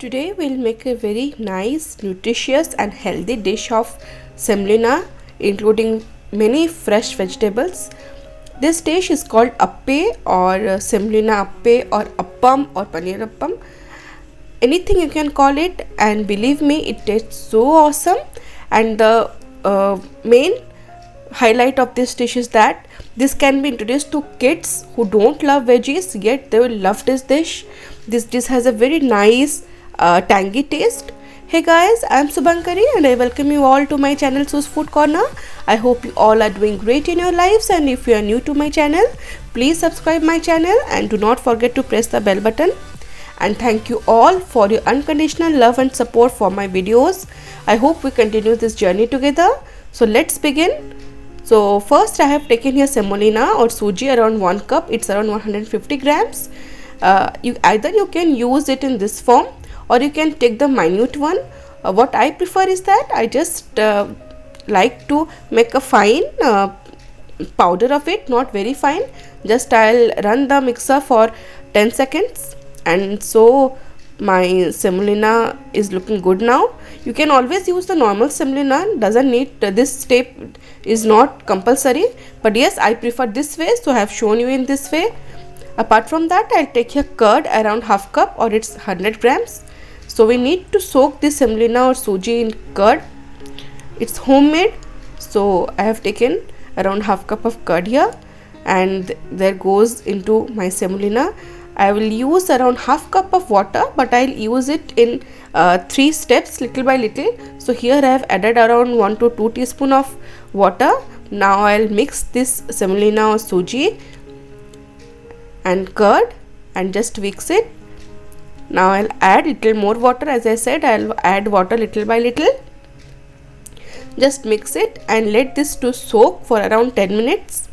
Today we'll make a very nice, nutritious and healthy dish of semolina, including many fresh vegetables. This dish is called appe or semolina appe or appam or paneer appam. Anything you can call it, and believe me, it tastes so awesome. And the main highlight of this dish is that this can be introduced to kids who don't love veggies, yet they will love this dish. This dish has a very nice tangy taste. Hey guys, I am Subankari and I welcome you all to my channel Su's Food Corner. I hope you all are doing great in your lives, and if you are new to my channel, please subscribe my channel and do not forget to press the bell button. And thank you all for your unconditional love and support for my videos. I hope we continue this journey together. So let's begin. So first I have taken here semolina or suji around 1 cup. It's around 150 grams. Either you can use it in this form or you can take the minute one. What I prefer is that I just like to make a fine powder of it, not very fine. Just I'll run the mixer for 10 seconds, and so my semolina is looking good now. You can always use the normal semolina, doesn't need this step is not compulsory, but yes, I prefer this way, so I have shown you in this way. Apart from that, I'll take here curd around half cup or it's 100 grams. So we need to soak this semolina or suji in curd. It's homemade, so I have taken around half cup of curd here, and there goes into my semolina. I will use around half cup of water, but I'll use it in 3 steps, little by little. So here I have added around 1 to 2 teaspoon of water. Now I'll mix this semolina or suji and curd and just mix it. Now I'll add little more water. As I said, I'll add water little by little. Just mix it and let this to soak for around 10 minutes.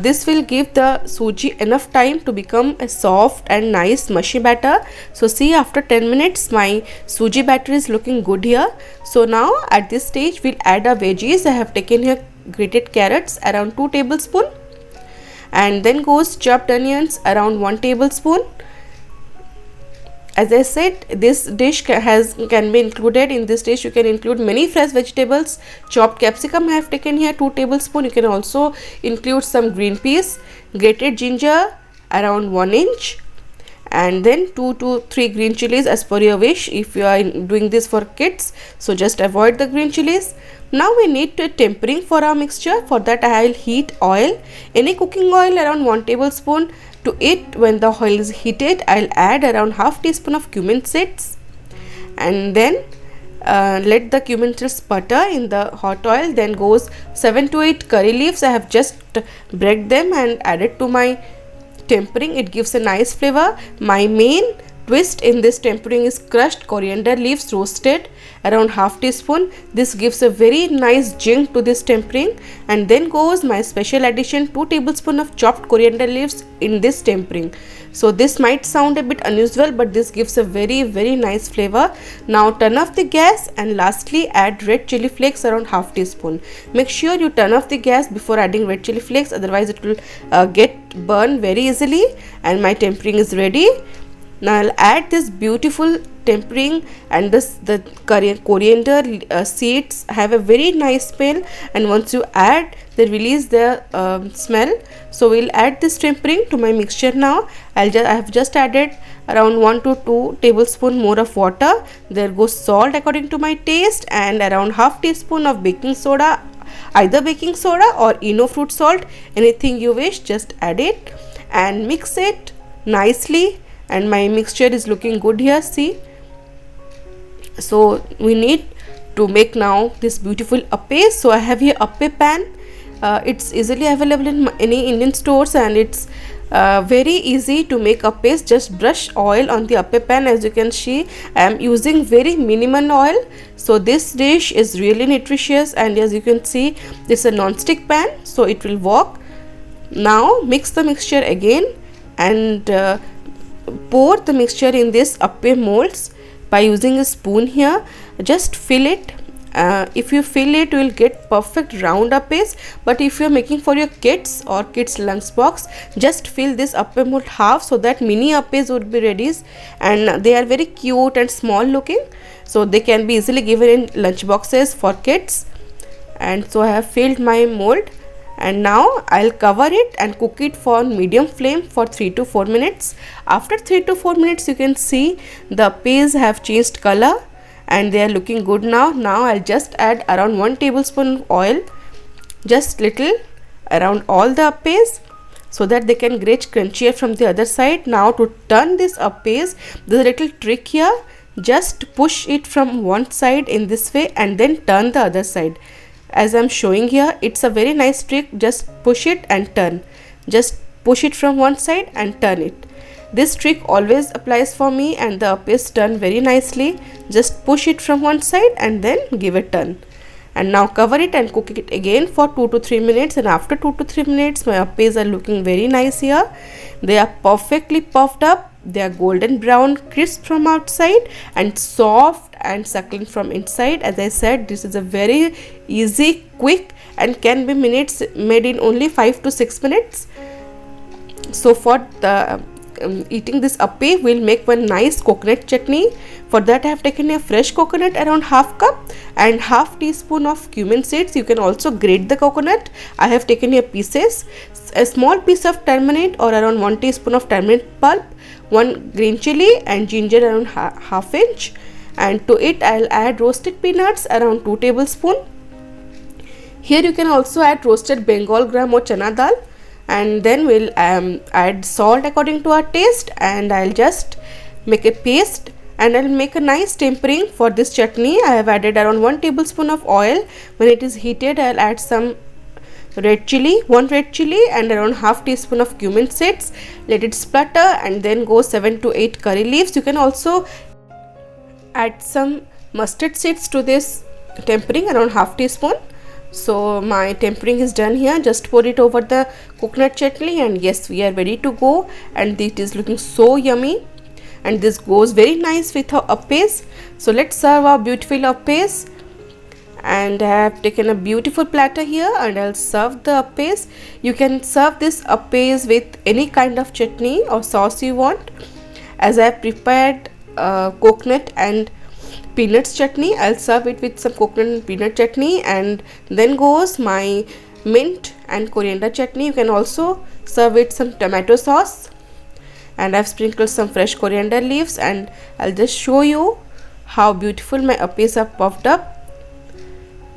This will give the suji enough time to become a soft and nice mushy batter. So see, after 10 minutes my suji batter is looking good here. So now at this stage we'll add our veggies. I have taken here grated carrots around 2 tablespoons, and then goes chopped onions around 1 tablespoon. As I said, this dish can be included in this dish. You can include many fresh vegetables. Chopped capsicum I have taken here 2 tablespoons. You can also include some green peas. Grated ginger around 1 inch, and then 2 to 3 green chillies as per your wish. If you are doing this for kids, so just avoid the green chillies. Now we need to tempering for our mixture. For that I will heat oil, any cooking oil around 1 tablespoon. To it, when the oil is heated, I'll add around half teaspoon of cumin seeds, and then let the cumin seeds sputter in the hot oil. Then goes 7 to 8 curry leaves. I have just break them and added to my tempering. It gives a nice flavor. My main twist in this tempering is crushed coriander leaves, roasted around half teaspoon. This gives a very nice zing to this tempering. And then goes my special addition, 2 tablespoons of chopped coriander leaves in this tempering. So this might sound a bit unusual, but this gives a very nice flavor. Now turn off the gas and lastly add red chilli flakes around half teaspoon. Make sure you turn off the gas before adding red chilli flakes, otherwise it will get burned very easily. And my tempering is ready. Now I'll add this beautiful tempering, and the coriander seeds have a very nice smell, and once you add, they release their smell. So we'll add this tempering to my mixture now. I have just added around 1 to 2 tablespoons more of water. There goes salt according to my taste, and around half teaspoon of baking soda, either baking soda or Eno fruit salt, anything you wish, just add it and mix it nicely. And my mixture is looking good here, see. So we need to make now this beautiful appe. So I have here appe pan. It's easily available in any Indian stores, and it's very easy to make appes. Just brush oil on the appe pan. As you can see, I am using very minimal oil. So this dish is really nutritious, and as you can see, it's a non-stick pan, so it will work. Now mix the mixture again and pour the mixture in this appe molds by using a spoon here. Just fill it If you fill it, you will get perfect round appes. But if you are making for your kids or kids lunch box, just fill this appe mold half so that mini appes would be ready, and they are very cute and small looking, so they can be easily given in lunch boxes for kids. And so I have filled my mold, and now I'll cover it and cook it for medium flame for 3 to 4 minutes. After 3 to 4 minutes, you can see the appes have changed color and they are looking good now. Now I'll just add around 1 tablespoon oil, just little around all the appes, so that they can grate crunchier from the other side. Now to turn this appes, there's a little trick here. Just push it from one side in this way and then turn the other side. As I'm showing here, it's a very nice trick. Just push it and turn. Just push it from one side and turn it. This trick always applies for me and the appes turn very nicely. Just push it from one side and then give a turn. And now cover it and cook it again for 2 to 3 minutes, and after 2 to 3 minutes my appes are looking very nice here. They are perfectly puffed up. They are golden brown, crisp from outside and soft and succulent from inside. As I said, this is a very easy, quick and can be made in only 5 to 6 minutes. So for the eating this appe, we'll make one nice coconut chutney. For that I have taken a fresh coconut around half cup and half teaspoon of cumin seeds. You can also grate the coconut. I have taken here pieces, a small piece of tamarind or around 1 teaspoon of tamarind pulp, 1 green chili and ginger around half inch, and to it I'll add roasted peanuts around 2 tablespoons. Here you can also add roasted Bengal gram or chana dal, and then we'll add salt according to our taste, and I'll just make a paste and I'll make a nice tempering for this chutney. I have added around 1 tablespoon of oil. When it is heated, I'll add some red chilli, 1 red chilli and around half teaspoon of cumin seeds. Let it splutter and then go 7 to 8 curry leaves. You can also add some mustard seeds to this tempering, around half teaspoon. So my tempering is done here. Just pour it over the coconut chutney and yes, we are ready to go, and it is looking so yummy and this goes very nice with our appes. So let's serve our beautiful appes, and I have taken a beautiful platter here and I'll serve the appes. You can serve this appes with any kind of chutney or sauce you want. As I have prepared coconut and peanuts chutney, I'll serve it with some coconut and peanut chutney, and then goes my mint and coriander chutney. You can also serve it some tomato sauce, and I've sprinkled some fresh coriander leaves, and I'll just show you how beautiful my appes are puffed up.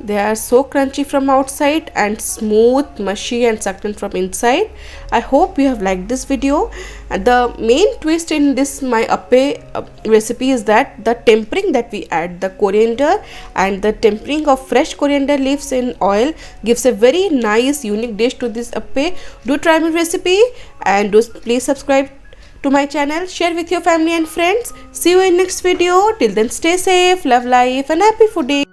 They are so crunchy from outside and smooth, mushy and succulent from inside. I hope you have liked this video. And the main twist in this my appe recipe is that the tempering that we add, the coriander and the tempering of fresh coriander leaves in oil, gives a very nice unique dish to this appe. Do try my recipe and do please subscribe to my channel, share with your family and friends. See you in next video. Till then, stay safe, love life and happy fooding.